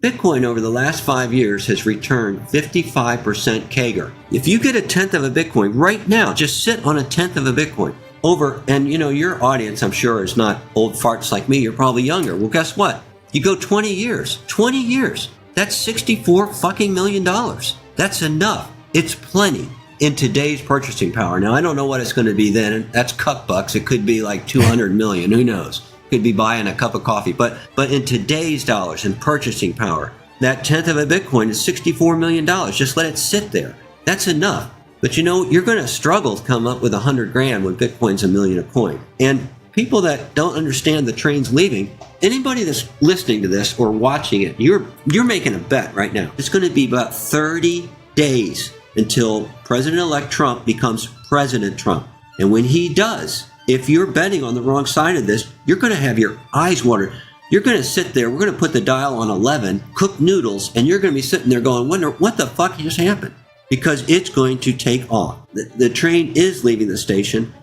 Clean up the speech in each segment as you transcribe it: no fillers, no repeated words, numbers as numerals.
Bitcoin over the last 5 years has returned 55% CAGR. If you get a tenth of a Bitcoin right now, just sit on a tenth of a Bitcoin over, and your audience, I'm sure, is not old farts like me. You're probably younger. Well, guess what? You go 20 years. That's $64 million. That's enough. It's plenty in today's purchasing power. Now, I don't know what it's going to be then. That's cup bucks. It could be like 200 million. Who knows? Could be buying a cup of coffee. But in today's dollars and purchasing power, that tenth of a Bitcoin is $64 million. Just let it sit there. That's enough. But you're going to struggle to come up with 100 grand when Bitcoin's $1 million a coin. And people that don't understand the train's leaving, anybody that's listening to this or watching it, you're making a bet right now. It's going to be about 30 days until President-elect Trump becomes President Trump. And when he does, if you're betting on the wrong side of this, you're going to have your eyes water. You're going to sit there. We're going to put the dial on 11, cook noodles, and you're going to be sitting there going, wonder what the fuck just happened? Because it's going to take off. The train is leaving the station,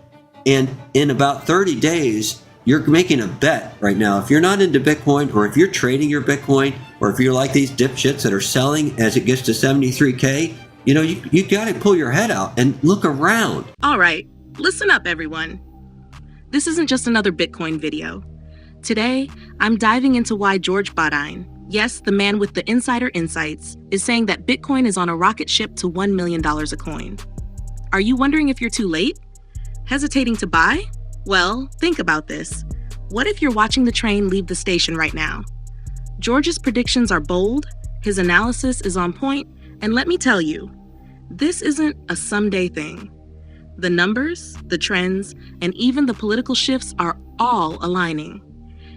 and in about 30 days, you're making a bet right now. If you're not into Bitcoin, or if you're trading your Bitcoin, or if you're like these dipshits that are selling as it gets to 73K, you got to pull your head out and look around. All right, listen up, everyone. This isn't just another Bitcoin video. Today, I'm diving into why George Bodine, yes, the man with the insider insights, is saying that Bitcoin is on a rocket ship to $1 million a coin. Are you wondering if you're too late? Hesitating to buy? Well, think about this. What if you're watching the train leave the station right now? George's predictions are bold, his analysis is on point, and let me tell you, this isn't a someday thing. The numbers, the trends, and even the political shifts are all aligning.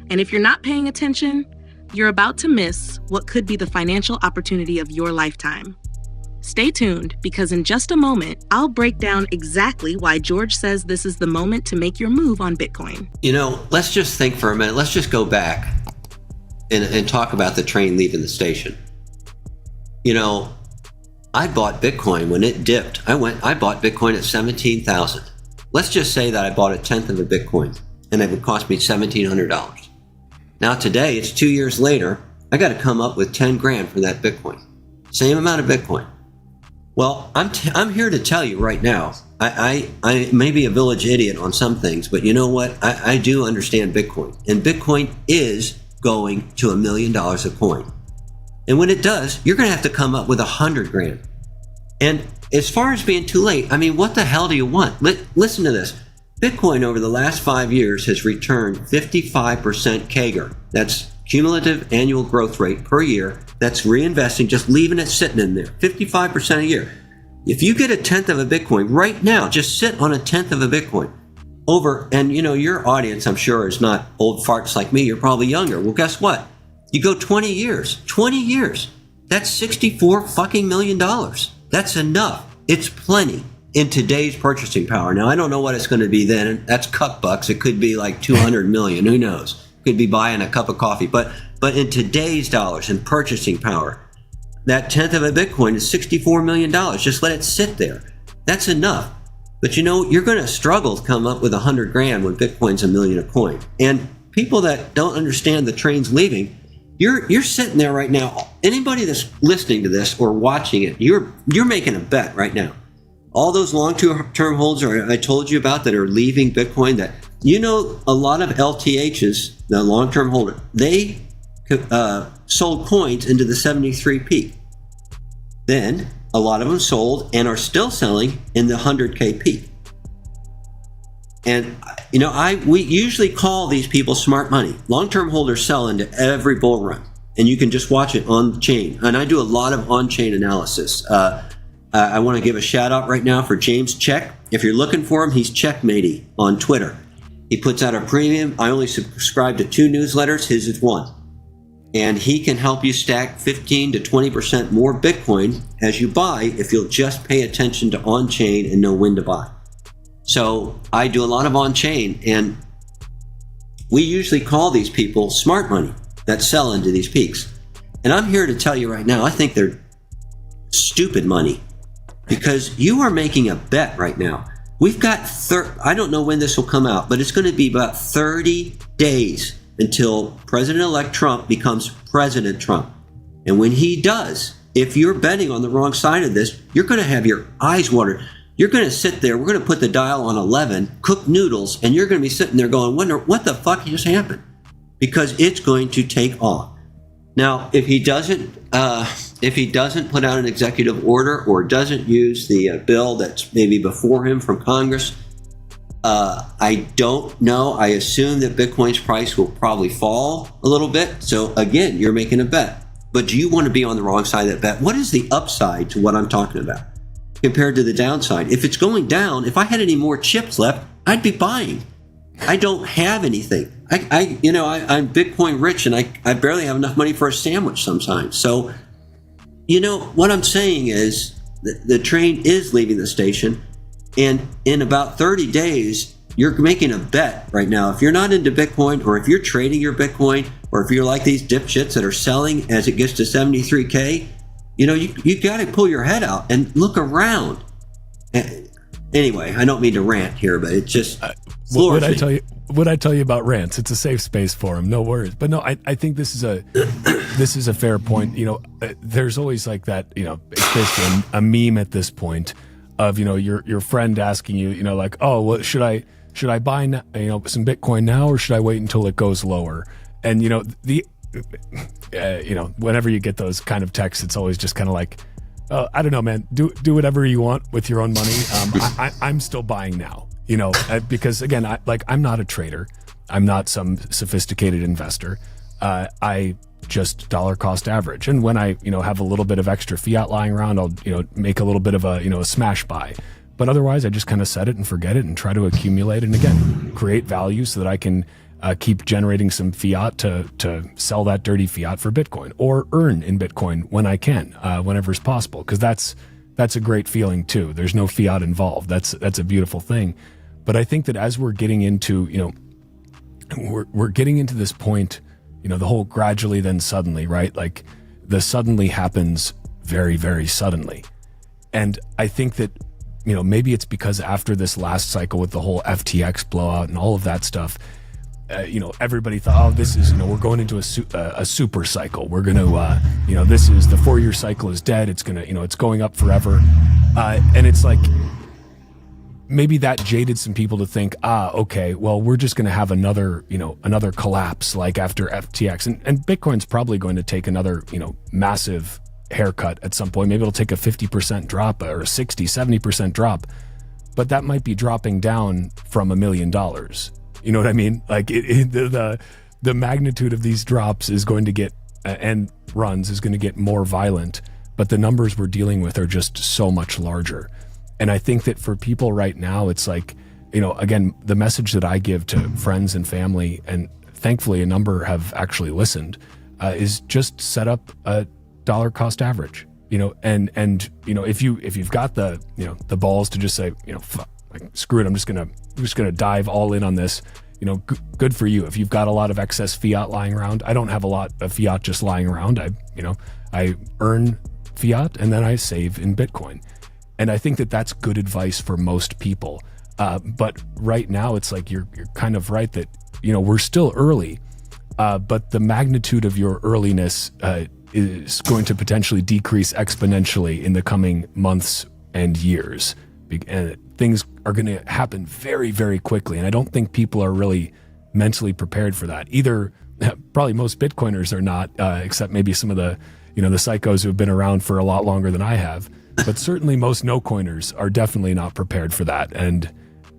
And if you're not paying attention, you're about to miss what could be the financial opportunity of your lifetime. Stay tuned, because in just a moment, I'll break down exactly why George says this is the moment to make your move on Bitcoin. Let's just think for a minute. Let's just go back and talk about the train leaving the station. I bought Bitcoin when it dipped. I bought Bitcoin at 17,000. Let's just say that I bought a tenth of a Bitcoin, and it would cost me $1,700. Now today, it's 2 years later, I got to come up with 10 grand for that Bitcoin. Same amount of Bitcoin. Well, I'm here to tell you right now, I may be a village idiot on some things, but you know what? I do understand Bitcoin. And Bitcoin is going to $1 million a coin. And when it does, you're going to have to come up with 100 grand. And as far as being too late, what the hell do you want? Listen to this. Bitcoin over the last 5 years has returned 55% CAGR. That's cumulative annual growth rate per year. That's reinvesting, just leaving it sitting in there. 55% a year. If you get a tenth of a Bitcoin right now, just sit on a tenth of a Bitcoin over, and your audience, I'm sure, is not old farts like me. You're probably younger. Well, guess what? You go 20 years. That's $64 million. That's enough. It's plenty in today's purchasing power. Now, I don't know what it's going to be then. That's cup bucks. It could be like 200 million. Who knows? Could be buying a cup of coffee. But in today's dollars and purchasing power, that tenth of a Bitcoin is $64 million. Just let it sit there. That's enough. But you're going to struggle to come up with 100 grand when Bitcoin's $1 million a coin. And people that don't understand the train's leaving, you're sitting there right now. Anybody that's listening to this or watching it, you're making a bet right now. All those long-term holders I told you about that are leaving Bitcoin, that a lot of LTHs, the long-term holder, they sold coins into the 73 peak. Then a lot of them sold and are still selling in the 100K peak. And we usually call these people smart money. Long-term holders sell into every bull run, and you can just watch it on the chain. And I do a lot of on-chain analysis. I want to give a shout out right now for James Check. If you're looking for him, he's Checkmatey on Twitter. He puts out a premium. I only subscribe to 2 newsletters. His is 1. And he can help you stack 15 to 20% more Bitcoin as you buy if you'll just pay attention to on-chain and know when to buy. So I do a lot of on-chain, and we usually call these people smart money that sell into these peaks. And I'm here to tell you right now, I think they're stupid money, because you are making a bet right now. We've got, I don't know when this will come out, but it's going to be about 30 days until President-elect Trump becomes President Trump. And when he does, if you're betting on the wrong side of this, you're going to have your eyes watered. You're going to sit there. We're going to put the dial on 11, cook noodles, and you're going to be sitting there going, wonder what the fuck just happened? Because it's going to take off. Now, if he doesn't put out an executive order or doesn't use the bill that's maybe before him from Congress, I don't know. I assume that Bitcoin's price will probably fall a little bit. So again, you're making a bet. But do you want to be on the wrong side of that bet? What is the upside to what I'm talking about compared to the downside? If it's going down, if I had any more chips left, I'd be buying. I don't have anything. I'm Bitcoin rich, and I barely have enough money for a sandwich sometimes. So, what I'm saying is the train is leaving the station, and in about 30 days, you're making a bet right now. If you're not into Bitcoin, or if you're trading your Bitcoin, or if you're like these dipshits that are selling as it gets to 73K, you got to pull your head out and look around. Anyway, I don't mean to rant here, but it's just what I tell you about rants? It's a safe space for them. No worries. But no, I think this is a fair point. There's always like that. It's basically a meme at this point of your friend asking you, like, oh, well, should I buy some Bitcoin now, or should I wait until it goes lower? And whenever you get those kind of texts, it's always just kind of like, I don't know, man. Do whatever you want with your own money. I'm still buying now, because again, I'm not a trader. I'm not some sophisticated investor. I just dollar cost average. And when I, have a little bit of extra fiat lying around, I'll, make a little bit of a smash buy. But otherwise, I just kind of set it and forget it and try to accumulate. And again, create value so that I can keep generating some fiat to sell that dirty fiat for Bitcoin, or earn in Bitcoin when I can, whenever it's possible. Because that's a great feeling too. There's no fiat involved. That's a beautiful thing. But I think that as we're getting into, we're getting into this point, the whole gradually then suddenly, right? Like the suddenly happens very, very suddenly. And I think that, maybe it's because after this last cycle with the whole FTX blowout and all of that stuff, everybody thought, oh, this is, we're going into a super cycle. We're going to, this is the 4-year cycle is dead. It's going to, it's going up forever. And it's like, maybe that jaded some people to think, okay, well, we're just going to have another collapse like after FTX. And Bitcoin's probably going to take another, massive haircut at some point. Maybe it'll take a 50% drop or a 60, 70% drop, but that might be dropping down from $1 million. You know what I mean? Like the magnitude of these drops is going to get and runs is going to get more violent, but the numbers we're dealing with are just so much larger. And I think that for people right now, it's like, again, the message that I give to friends and family, and thankfully a number have actually listened, is just set up a dollar cost average. And if you've got the balls to just say, fuck, like, screw it, I'm just gonna dive all in on this. Good for you. If you've got a lot of excess fiat lying around, I don't have a lot of fiat just lying around. I earn fiat and then I save in Bitcoin. And I think that that's good advice for most people. But right now it's like, you're kind of right that, we're still early, but the magnitude of your earliness, is going to potentially decrease exponentially in the coming months and years. And things are going to happen very, very quickly. And I don't think people are really mentally prepared for that. Either probably most Bitcoiners are not, except maybe some of the, the psychos who have been around for a lot longer than I have. But certainly most no-coiners are definitely not prepared for that. And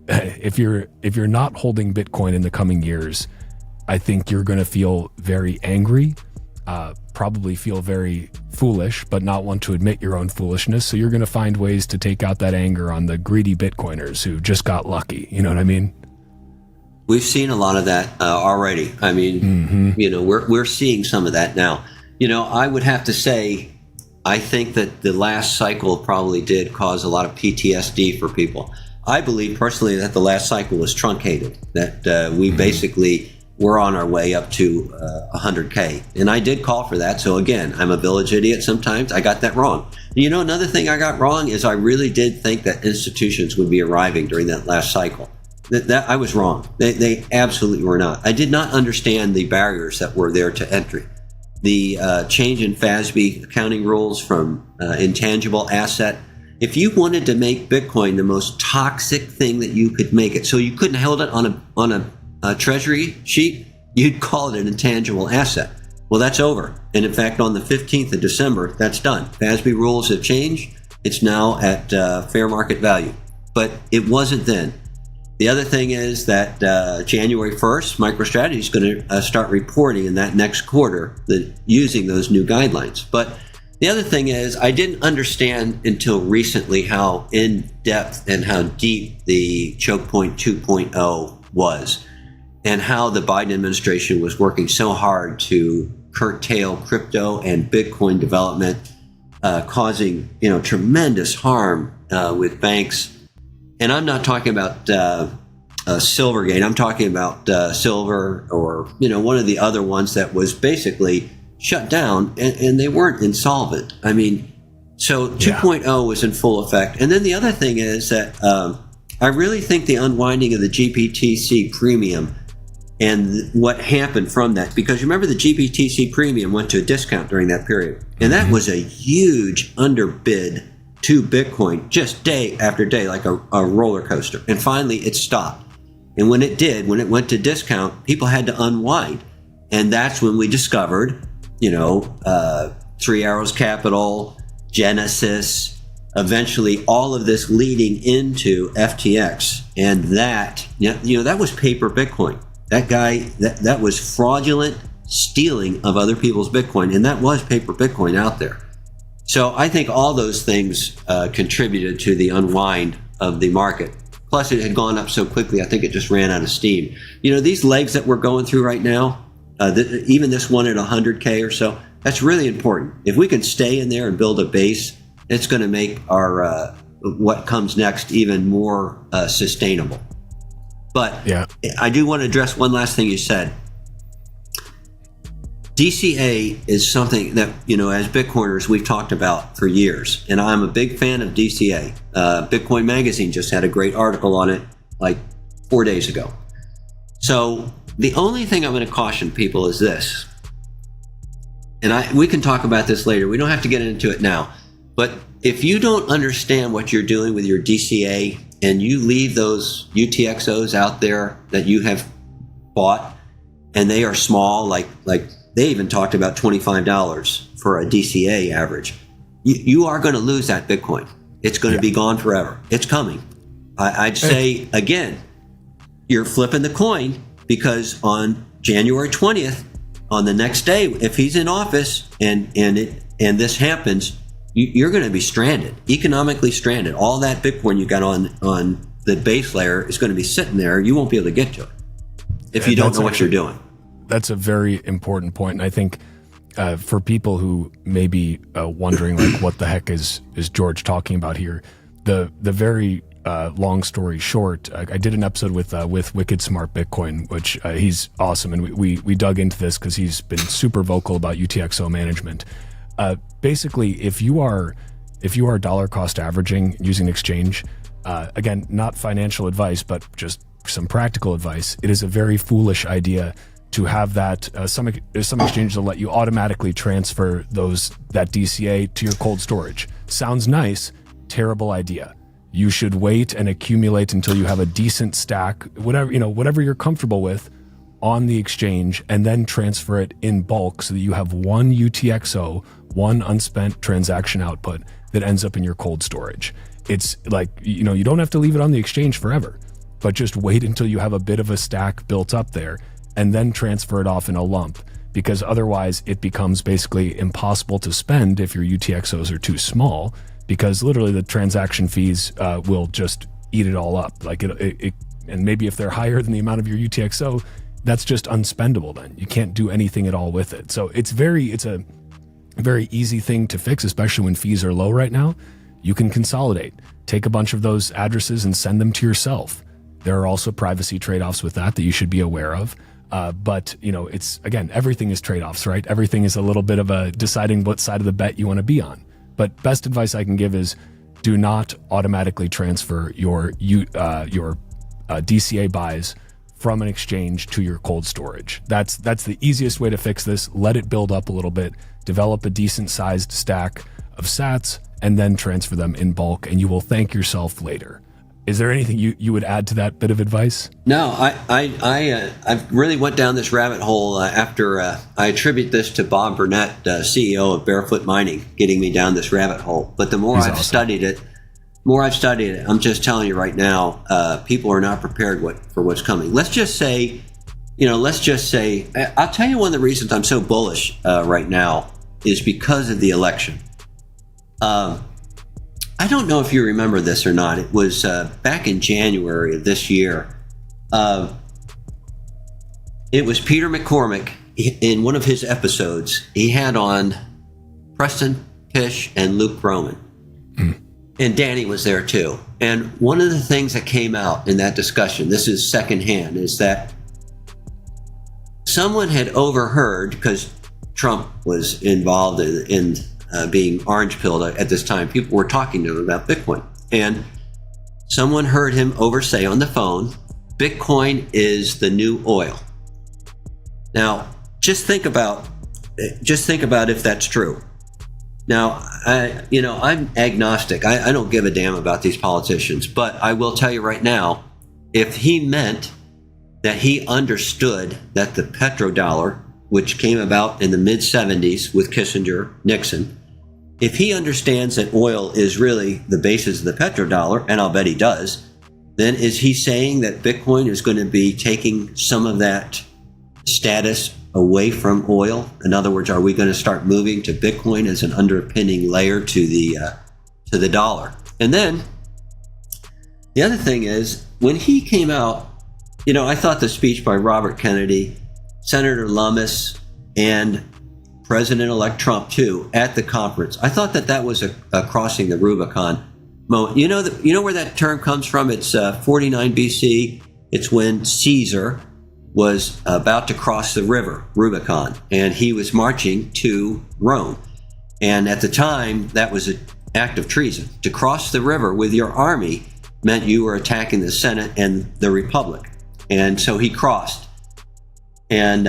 if you're not holding Bitcoin in the coming years, I think you're going to feel very angry, probably feel very foolish, but not want to admit your own foolishness. So you're going to find ways to take out that anger on the greedy Bitcoiners who just got lucky. You know what I mean? We've seen a lot of that already. I mean, we're seeing some of that now. I would have to say, I think that the last cycle probably did cause a lot of PTSD for people. I believe personally that the last cycle was truncated, that we basically were on our way up to 100K. And I did call for that. So again, I'm a village idiot sometimes. I got that wrong. Another thing I got wrong is I really did think that institutions would be arriving during that last cycle. That I was wrong. They absolutely were not. I did not understand the barriers that were there to entry. the change in FASB accounting rules from intangible asset. If you wanted to make Bitcoin the most toxic thing that you could make it, so you couldn't hold it on a treasury sheet, you'd call it an intangible asset. Well, that's over. And in fact, on the 15th of December, that's done. FASB rules have changed. It's now at fair market value. But it wasn't then. The other thing is that January 1st, MicroStrategy is going to start reporting in that next quarter using those new guidelines. But the other thing is, I didn't understand until recently how in-depth and how deep the choke point 2.0 was, and how the Biden administration was working so hard to curtail crypto and Bitcoin development, causing tremendous harm with banks. And I'm not talking about Silvergate. I'm talking about Silver, or one of the other ones that was basically shut down, and they weren't insolvent. I mean, so 2.0 was in full effect. And then the other thing is that I really think the unwinding of the GBTC premium and what happened from that, because remember the GBTC premium went to a discount during that period, and that was a huge underbid to Bitcoin, just day after day, like a roller coaster. And finally it stopped. And when it did, when it went to discount, people had to unwind. And that's when we discovered, Three Arrows Capital, Genesis, eventually all of this leading into FTX. And that, that was paper Bitcoin. That guy, that was fraudulent stealing of other people's Bitcoin. And that was paper Bitcoin out there. So I think all those things contributed to the unwind of the market. Plus, it had gone up so quickly, I think it just ran out of steam. These legs that we're going through right now, even this one at 100K or so, that's really important. If we can stay in there and build a base, it's going to make our what comes next even more sustainable. But I do want to address one last thing you said. DCA is something that, as Bitcoiners, we've talked about for years. And I'm a big fan of DCA. Bitcoin Magazine just had a great article on it like 4 days ago. So the only thing I'm going to caution people is this. And we can talk about this later. We don't have to get into it now. But if you don't understand what you're doing with your DCA and you leave those UTXOs out there that you have bought, and they are small, like they even talked about $25 for a DCA average. You are going to lose that Bitcoin. It's going to be gone forever. It's coming. I'd say, again, you're flipping the coin, because on January 20th, on the next day, if he's in office and this happens, you're going to be stranded, economically stranded. All that Bitcoin you got on the base layer is going to be sitting there. You won't be able to get to it if you don't know what you're doing. That's a very important point. And I think for people who may be wondering, like, what the heck is George talking about here? The very long story short, I did an episode with Wicked Smart Bitcoin, which he's awesome. And we dug into this because he's been super vocal about UTXO management. Basically, if you are dollar cost averaging using exchange, again, not financial advice, but just some practical advice, it is a very foolish idea to have that some exchanges will let you automatically transfer that DCA to your cold storage. Sounds nice, terrible idea. You should wait and accumulate until you have a decent stack, whatever you're comfortable with, on the exchange, and then transfer it in bulk so that you have one UTXO, one unspent transaction output that ends up in your cold storage. It's like, you don't have to leave it on the exchange forever, but just wait until you have a bit of a stack built up there, and then transfer it off in a lump, because otherwise it becomes basically impossible to spend if your UTXOs are too small, because literally the transaction fees will just eat it all up. Like it, and maybe if they're higher than the amount of your UTXO, that's just unspendable then. You can't do anything at all with it. So it's a very easy thing to fix, especially when fees are low right now. You can consolidate, take a bunch of those addresses and send them to yourself. There are also privacy trade-offs with that you should be aware of. But it's, again, everything is trade-offs, right? Everything is a little bit of a deciding what side of the bet you want to be on. But best advice I can give is do not automatically transfer your DCA buys from an exchange to your cold storage. That's the easiest way to fix this. Let it build up a little bit, develop a decent sized stack of sats, and then transfer them in bulk, and you will thank yourself later. Is there anything you would add to that bit of advice? No, I really went down this rabbit hole after I attribute this to Bob Burnett, CEO of Barefoot Mining, getting me down this rabbit hole. But the more I've studied it, I'm just telling you right now, people are not prepared for what's coming. Let's just say, I'll tell you one of the reasons I'm so bullish right now is because of the election. I don't know if you remember this or not. It was back in January of this year. It was Peter McCormick in one of his episodes. He had on Preston Pish and Luke Roman. And Danny was there too. And one of the things that came out in that discussion, this is secondhand, is that someone had overheard, because Trump was involved in being orange-pilled at this time. People were talking to him about Bitcoin. And someone heard him say on the phone, Bitcoin is the new oil. Now, just think about if that's true. Now, I'm agnostic. I don't give a damn about these politicians, but I will tell you right now, if he meant that he understood that the petrodollar, which came about in the mid-70s with Kissinger, Nixon, if he understands that oil is really the basis of the petrodollar, and I'll bet he does, then is he saying that Bitcoin is going to be taking some of that status away from oil? In other words, are we going to start moving to Bitcoin as an underpinning layer to the dollar? And then the other thing is, when he came out, I thought the speech by Robert Kennedy, Senator Lummis, and President-elect Trump too at the conference, I thought that was a crossing the Rubicon moment. You know where that term comes from? It's 49 BC. It's when Caesar was about to cross the river, Rubicon, and he was marching to Rome. And at the time, that was an act of treason. To cross the river with your army meant you were attacking the Senate and the Republic. And so he crossed. And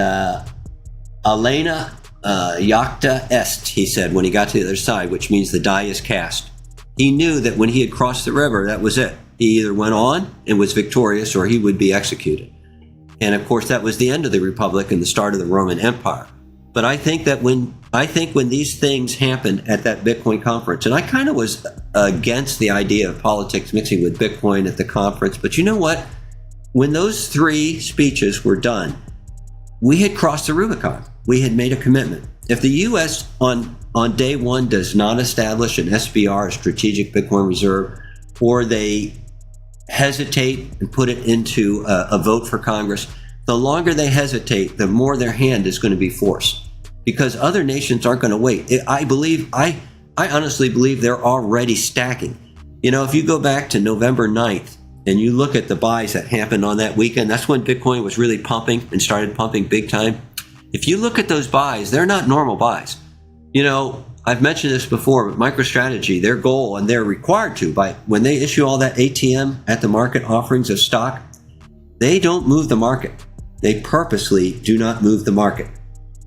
Alena Jacta est, he said, when he got to the other side, which means the die is cast. He knew that when he had crossed the river, that was it. He either went on and was victorious, or he would be executed. And of course, that was the end of the Republic and the start of the Roman Empire. But I think that when these things happened at that Bitcoin conference, and I kind of was against the idea of politics mixing with Bitcoin at the conference, but you know what? When those three speeches were done, we had crossed the Rubicon. We had made a commitment. If the U.S. on day one does not establish an SBR, a strategic Bitcoin reserve, or they hesitate and put it into a vote for Congress, the longer they hesitate, the more their hand is going to be forced, because other nations aren't going to wait. I honestly believe they're already stacking. If you go back to November 9th and you look at the buys that happened on that weekend, that's when Bitcoin was really pumping and started pumping big time. If you look at those buys, they're not normal buys. I've mentioned this before, but MicroStrategy, their goal, and they're required to, when they issue all that ATM at the market offerings of stock, they don't move the market. They purposely do not move the market.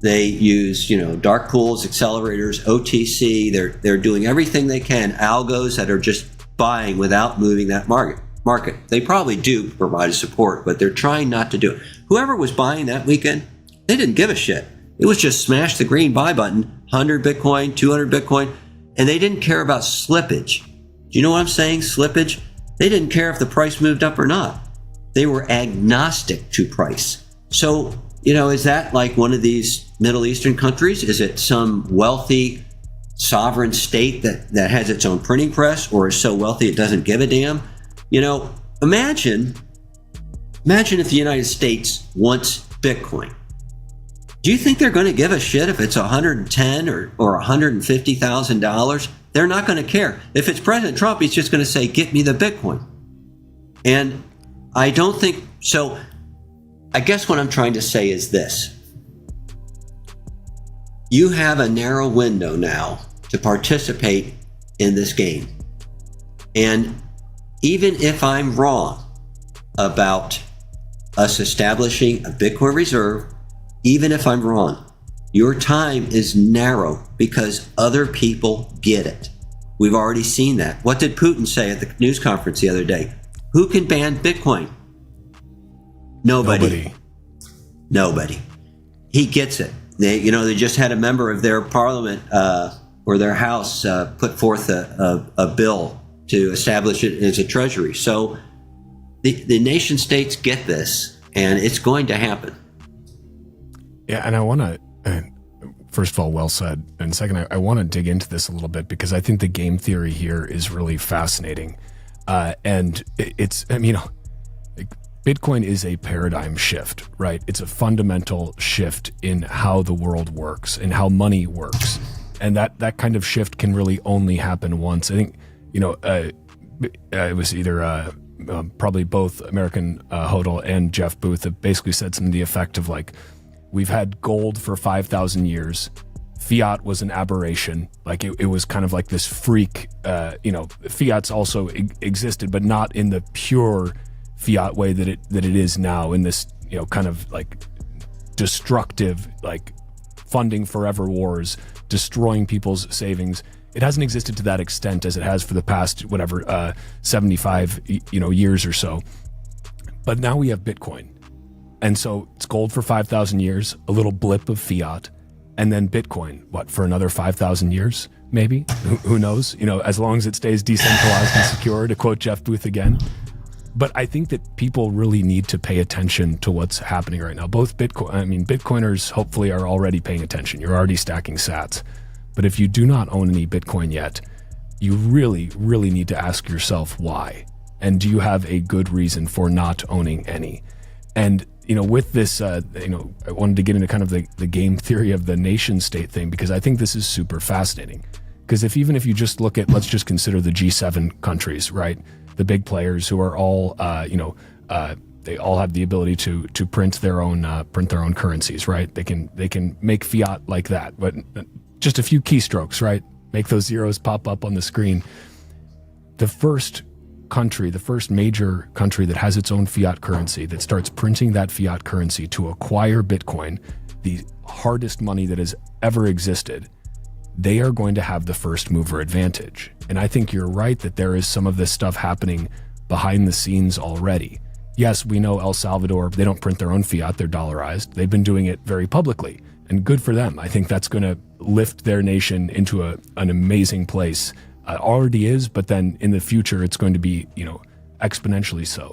They use, dark pools, accelerators, OTC. They're doing everything they can, algos that are just buying without moving that market. They probably do provide a support, but they're trying not to do it. Whoever was buying that weekend, they didn't give a shit. It was just smash the green buy button, 100 Bitcoin, 200 Bitcoin, and they didn't care about slippage. Do you know what I'm saying? Slippage? They didn't care if the price moved up or not. They were agnostic to price. So, is that like one of these Middle Eastern countries? Is it some wealthy sovereign state that has its own printing press, or is so wealthy it doesn't give a damn? Imagine if the United States wants Bitcoin. Do you think they're going to give a shit if it's $110 or $150,000? They're not going to care. If it's President Trump, he's just going to say, "Get me the Bitcoin." And I don't think so. I guess what I'm trying to say is this: you have a narrow window now to participate in this game, and even if I'm wrong about us establishing a Bitcoin reserve, even if I'm wrong. Your time is narrow because other people get it. We've already seen that. What did Putin say at the news conference the other day? Who can ban Bitcoin? Nobody. He gets it. They just had a member of their parliament or their house put forth a bill to establish it as a treasury. So the nation states get this, and it's going to happen. Yeah, and I want to, first of all, well said. And second, I want to dig into this a little bit because I think the game theory here is really fascinating. And it's, Bitcoin is a paradigm shift, right? It's a fundamental shift in how the world works and how money works. And that kind of shift can really only happen once. I think, it was either probably both American Hodel and Jeff Booth have basically said something to the effect of like, we've had gold for 5,000 years. Fiat was an aberration. Like it was kind of like this freak, fiat's also existed, but not in the pure fiat way that it is now, in this, kind of like destructive, like funding forever wars, destroying people's savings. It hasn't existed to that extent as it has for the past, 75, years or so. But now we have Bitcoin. And so it's gold for 5,000 years, a little blip of fiat, and then Bitcoin, for another 5,000 years, maybe? Who knows? As long as it stays decentralized and secure, to quote Jeff Booth again. But I think that people really need to pay attention to what's happening right now. Both Bitcoiners hopefully are already paying attention. You're already stacking sats. But if you do not own any Bitcoin yet, you really, really need to ask yourself why. And do you have a good reason for not owning any? And, with this, I wanted to get into kind of the game theory of the nation state thing, because I think this is super fascinating. Because even if you just look at, let's just consider the G7 countries, right? The big players who are all, they all have the ability to print their own currencies, right? They can make fiat like that, but just a few keystrokes, right? Make those zeros pop up on the screen. The first major country that has its own fiat currency, that starts printing that fiat currency to acquire Bitcoin, the hardest money that has ever existed, they are going to have the first mover advantage. And I think you're right that there is some of this stuff happening behind the scenes already. Yes, we know El Salvador, they don't print their own fiat, they're dollarized. They've been doing it very publicly, and good for them. I think that's going to lift their nation into an amazing place. Already is, but then in the future, it's going to be, exponentially so.